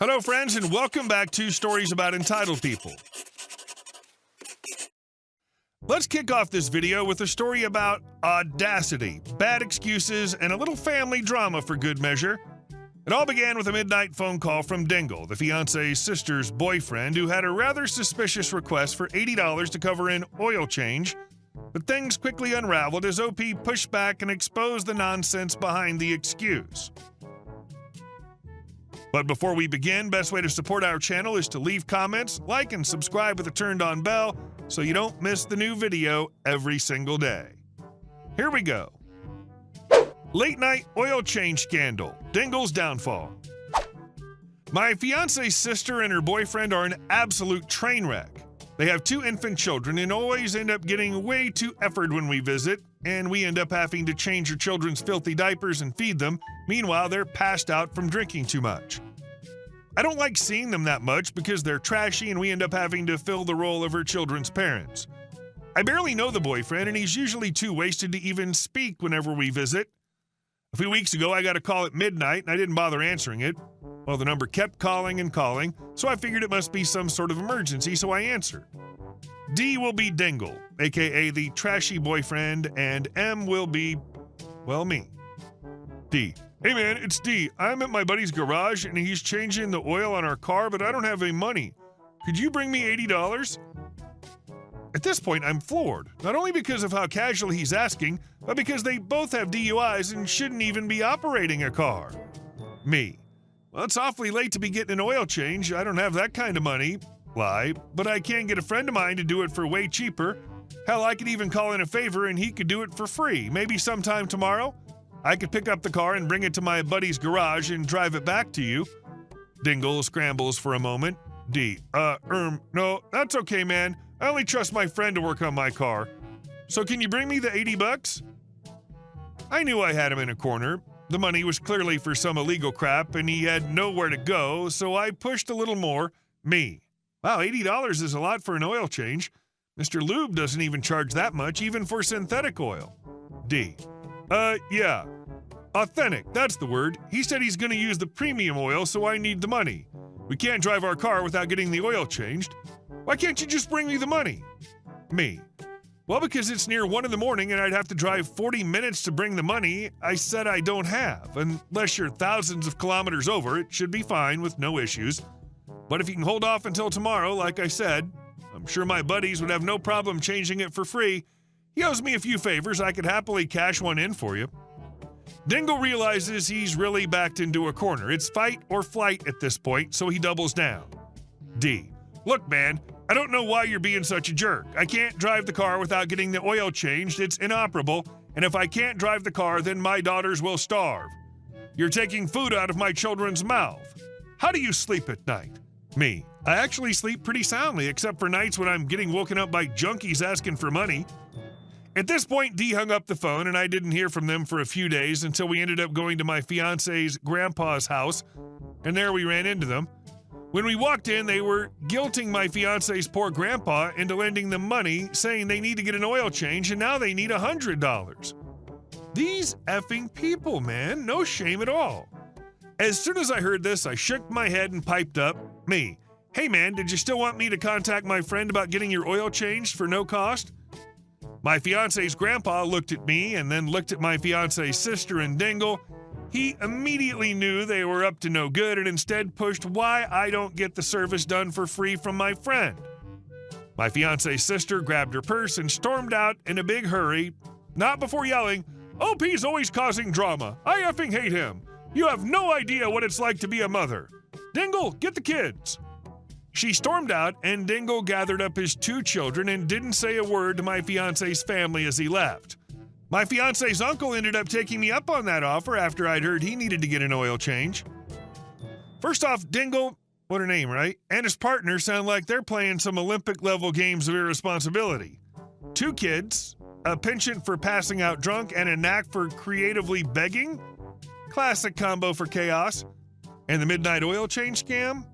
Hello, friends, and welcome back to Stories About Entitled People. Let's kick off this video with a story about audacity, bad excuses, and a little family drama for good measure. It all began with a midnight phone call from Dingle, the fiance's sister's boyfriend, who had a rather suspicious request for $80 to cover an oil change. But things quickly unraveled as OP pushed back and exposed the nonsense behind the excuse. But before we begin, best way to support our channel is to leave comments, like, and subscribe with a turned-on bell so you don't miss the new video every single day. Here we go. Late-night oil change scandal. Dingle's downfall. My fiance's sister and her boyfriend are an absolute train wreck. They have 2 infant children and always end up getting way too effort when we visit, and we end up having to change her children's filthy diapers and feed them. Meanwhile, they're passed out from drinking too much. I don't like seeing them that much because they're trashy and we end up having to fill the role of her children's parents. I barely know the boyfriend and he's usually too wasted to even speak whenever we visit. A few weeks ago, I got a call at midnight and I didn't bother answering it. Well, the number kept calling and calling, so I figured it must be some sort of emergency, so I answered. D will be Dingle, aka the trashy boyfriend, and M will be, well, me. D: Hey man, it's D. I'm at my buddy's garage and he's changing the oil on our car, but I don't have any money. Could you bring me $80? At this point, I'm floored, not only because of how casual he's asking, but because they both have DUIs and shouldn't even be operating a car. Me: Well, it's awfully late to be getting an oil change. I don't have that kind of money. Lie, but I can get a friend of mine to do it for way cheaper. Hell, I could even call in a favor and he could do it for free. Maybe sometime tomorrow. I could pick up the car and bring it to my buddy's garage and drive it back to you. Dingle scrambles for a moment. D: No, that's okay, man. I only trust my friend to work on my car. So can you bring me the $80? I knew I had him in a corner. The money was clearly for some illegal crap and he had nowhere to go, so I pushed a little more. Me: Wow, $80 is a lot for an oil change. Mr. Lube doesn't even charge that much, even for synthetic oil. D: Yeah. Authentic, that's the word. He said he's going to use the premium oil, so I need the money. We can't drive our car without getting the oil changed. Why can't you just bring me the money? Me: Well, because it's near 1 in the morning and I'd have to drive 40 minutes to bring the money I said I don't have. Unless you're thousands of kilometers over, it should be fine with no issues. But if you can hold off until tomorrow, like I said, I'm sure my buddies would have no problem changing it for free. He owes me a few favors. I could happily cash one in for you. Dingle realizes he's really backed into a corner. It's fight or flight at this point, so he doubles down. D: Look, man, I don't know why you're being such a jerk. I can't drive the car without getting the oil changed. It's inoperable, and if I can't drive the car, then my daughters will starve. You're taking food out of my children's mouth. How do you sleep at night? Me: I actually sleep pretty soundly, except for nights when I'm getting woken up by junkies asking for money. At this point, D hung up the phone, and I didn't hear from them for a few days until we ended up going to my fiance's grandpa's house, and there we ran into them. When we walked in, they were guilting my fiance's poor grandpa into lending them money, saying they need to get an oil change, and now they need $100. These effing people, man, no shame at all. As soon as I heard this, I shook my head and piped up. Me: Hey man, did you still want me to contact my friend about getting your oil changed for no cost? My fiance's grandpa looked at me and then looked at my fiance's sister and Dingle. He immediately knew they were up to no good and instead pushed why I don't get the service done for free from my friend. My fiance's sister grabbed her purse and stormed out in a big hurry, not before yelling, "OP's always causing drama. I effing hate him. You have no idea what it's like to be a mother. Dingle, get the kids." She stormed out, and Dingle gathered up his 2 children and didn't say a word to my fiance's family as he left. My fiance's uncle ended up taking me up on that offer after I'd heard he needed to get an oil change. First off, Dingle, what a name, right? And his partner sound like they're playing some Olympic-level games of irresponsibility. 2 kids, a penchant for passing out drunk, and a knack for creatively begging? Classic combo for chaos. And the midnight oil change scam?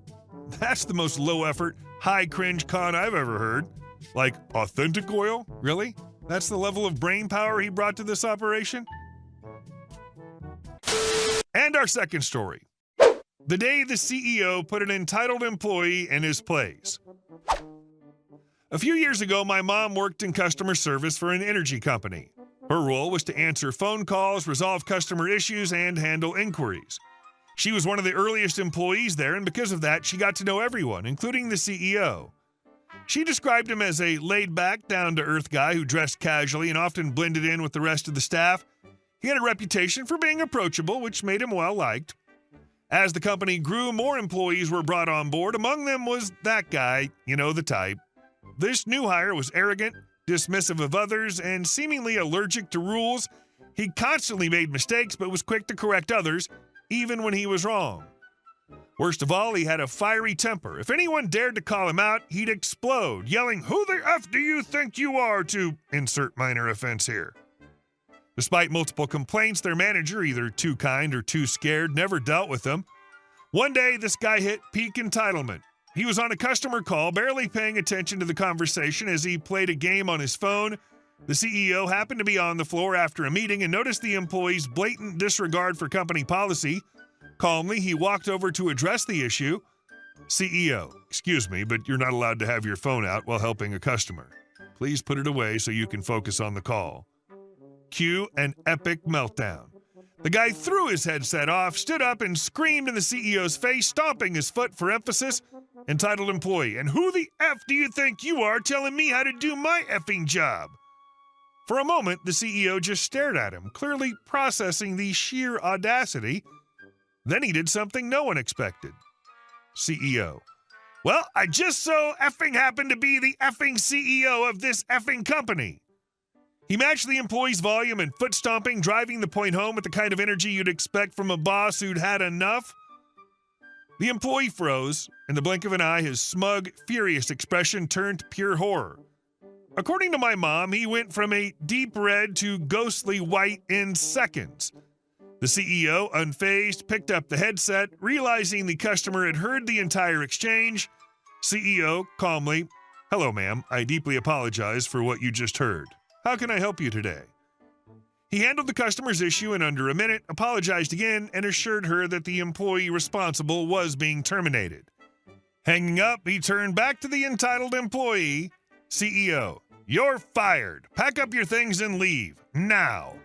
That's the most low-effort, high-cringe con I've ever heard. Like, authentic oil? Really? That's the level of brain power he brought to this operation? And our second story. the day the CEO put an entitled employee in his place. A few years ago, my mom worked in customer service for an energy company. Her role was to answer phone calls, resolve customer issues, and handle inquiries. She was one of the earliest employees there, and because of that, she got to know everyone, including the CEO. She described him as a laid-back, down-to-earth guy who dressed casually and often blended in with the rest of the staff. He had a reputation for being approachable, which made him well-liked. As the company grew, more employees were brought on board. Among them was that guy, you know the type. This new hire was arrogant, dismissive of others, and seemingly allergic to rules. He constantly made mistakes, but was quick to correct others, even when he was wrong. Worst of all, he had a fiery temper. If anyone dared to call him out, he'd explode, yelling, "Who the F do you think you are?" to insert minor offense here. Despite multiple complaints, their manager, either too kind or too scared, never dealt with them. One day, this guy hit peak entitlement. He was on a customer call, barely paying attention to the conversation as he played a game on his phone. The CEO happened to be on the floor after a meeting and noticed the employee's blatant disregard for company policy. Calmly, he walked over to address the issue. "CEO, excuse me, but you're not allowed to have your phone out while helping a customer. Please put it away so you can focus on the call." Cue an epic meltdown. The guy threw his headset off, stood up, and screamed in the CEO's face, stomping his foot for emphasis. "Entitled employee, and who the F do you think you are telling me how to do my effing job?" For a moment, the CEO just stared at him, clearly processing the sheer audacity. Then he did something no one expected. CEO: "Well, I just so effing happen to be the effing CEO of this effing company." He matched the employee's volume and foot stomping, driving the point home with the kind of energy you'd expect from a boss who'd had enough. The employee froze. In the blink of an eye, his smug, furious expression turned pure horror. According to my mom, he went from a deep red to ghostly white in seconds. The CEO, unfazed, picked up the headset, realizing the customer had heard the entire exchange. CEO, calmly: "Hello, ma'am. I deeply apologize for what you just heard. How can I help you today?" He handled the customer's issue in under a minute, apologized again, and assured her that the employee responsible was being terminated. Hanging up, he turned back to the entitled employee. "CEO, you're fired. Pack up your things and leave. Now."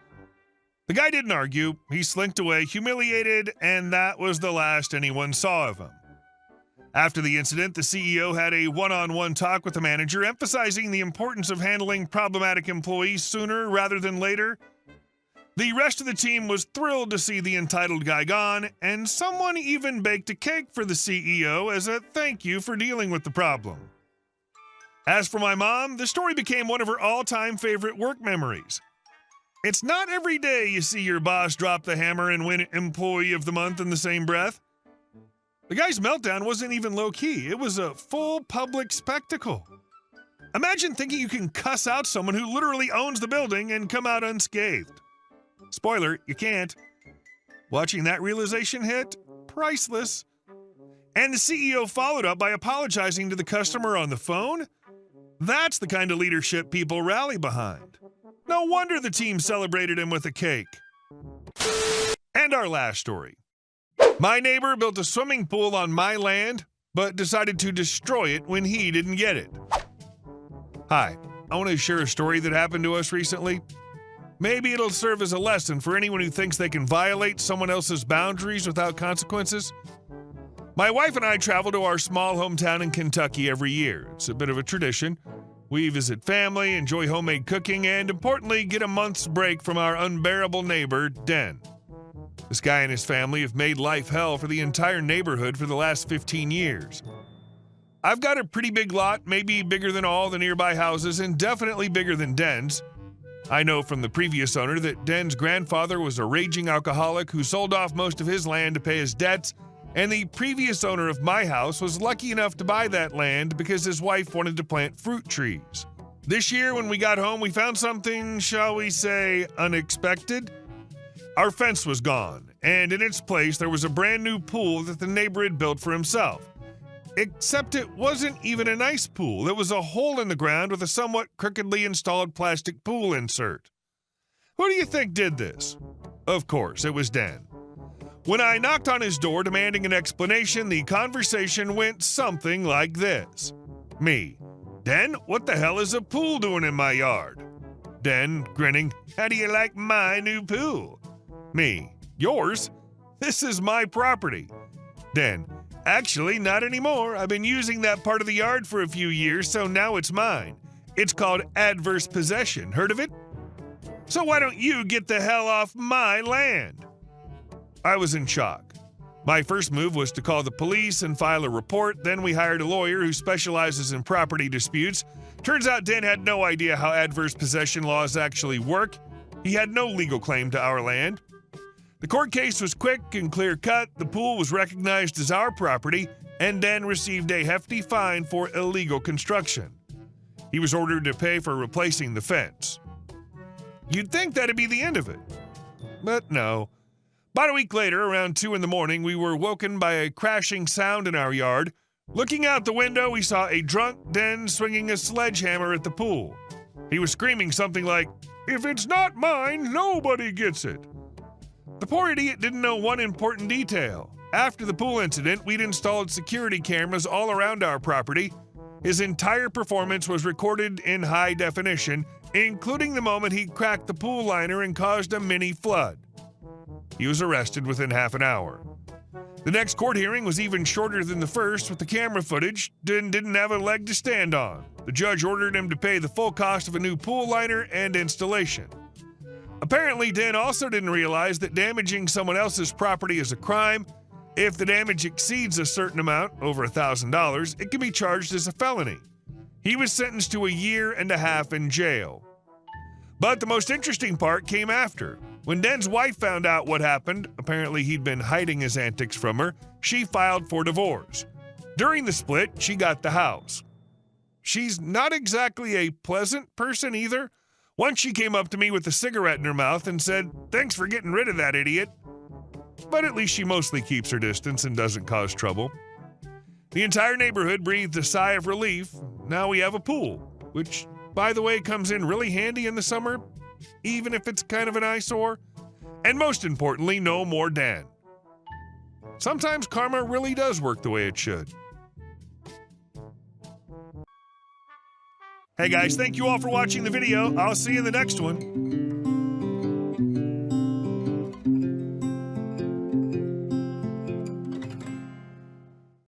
The guy didn't argue. He slinked away, humiliated, and that was the last anyone saw of him. After the incident, the CEO had a one-on-one talk with the manager, emphasizing the importance of handling problematic employees sooner rather than later. The rest of the team was thrilled to see the entitled guy gone, and someone even baked a cake for the CEO as a thank you for dealing with the problem. As for my mom, the story became one of her all-time favorite work memories. It's not every day you see your boss drop the hammer and win Employee of the Month in the same breath. The guy's meltdown wasn't even low-key. It was a full public spectacle. Imagine thinking you can cuss out someone who literally owns the building and come out unscathed. Spoiler, you can't. Watching that realization hit, priceless. And the CEO followed up by apologizing to the customer on the phone? That's the kind of leadership people rally behind. No wonder the team celebrated him with a cake. And our last story. My neighbor built a swimming pool on my land, but decided to destroy it when he didn't get it. Hi, I want to share a story that happened to us recently. Maybe it'll serve as a lesson for anyone who thinks they can violate someone else's boundaries without consequences. My wife and I travel to our small hometown in Kentucky every year. It's a bit of a tradition. We visit family, enjoy homemade cooking, and importantly, get a month's break from our unbearable neighbor, Den. This guy and his family have made life hell for the entire neighborhood for the last 15 years. I've got a pretty big lot, maybe bigger than all the nearby houses, and definitely bigger than Den's. I know from the previous owner that Den's grandfather was a raging alcoholic who sold off most of his land to pay his debts, and the previous owner of my house was lucky enough to buy that land because his wife wanted to plant fruit trees. This year, when we got home, we found something, shall we say, unexpected. Our fence was gone, and in its place, there was a brand new pool that the neighbor had built for himself. Except it wasn't even a nice pool. It was a hole in the ground with a somewhat crookedly installed plastic pool insert. Who do you think did this? Of course, it was Den. When I knocked on his door demanding an explanation, the conversation went something like this. Me: Den, what the hell is a pool doing in my yard? Den, grinning, how do you like my new pool? Me: yours? This is my property. Den: actually, not anymore. I've been using that part of the yard for a few years, so now it's mine. It's called adverse possession. Heard of it? So why don't you get the hell off my land? I was in shock. My first move was to call the police and file a report. Then we hired a lawyer who specializes in property disputes. Turns out Dan had no idea how adverse possession laws actually work. He had no legal claim to our land. The court case was quick and clear-cut. The pool was recognized as our property, and Dan received a hefty fine for illegal construction. He was ordered to pay for replacing the fence. You'd think that'd be the end of it. But no. About a week later, around 2 in the morning, we were woken by a crashing sound in our yard. Looking out the window, we saw a drunk Den swinging a sledgehammer at the pool. He was screaming something like, "If it's not mine, nobody gets it." The poor idiot didn't know one important detail. After the pool incident, we'd installed security cameras all around our property. His entire performance was recorded in high definition, including the moment he cracked the pool liner and caused a mini flood. He was arrested within half an hour. The next court hearing was even shorter than the first, with the camera footage. Den didn't have a leg to stand on. The judge ordered him to pay the full cost of a new pool liner and installation. Apparently, Den also didn't realize that damaging someone else's property is a crime. If the damage exceeds a certain amount, over $1,000, it can be charged as a felony. He was sentenced to 1.5 years in jail. But the most interesting part came after. When Den's wife found out what happened, apparently he'd been hiding his antics from her, she filed for divorce. During the split, she got the house. She's not exactly a pleasant person either. Once she came up to me with a cigarette in her mouth and said, "Thanks for getting rid of that idiot." But at least she mostly keeps her distance and doesn't cause trouble. The entire neighborhood breathed a sigh of relief. Now we have a pool, which, by the way, comes in really handy in the summer, even if it's kind of an eyesore. And most importantly, no more Dan. Sometimes karma really does work the way it should. Hey guys, thank you all for watching the video. I'll see you in the next one.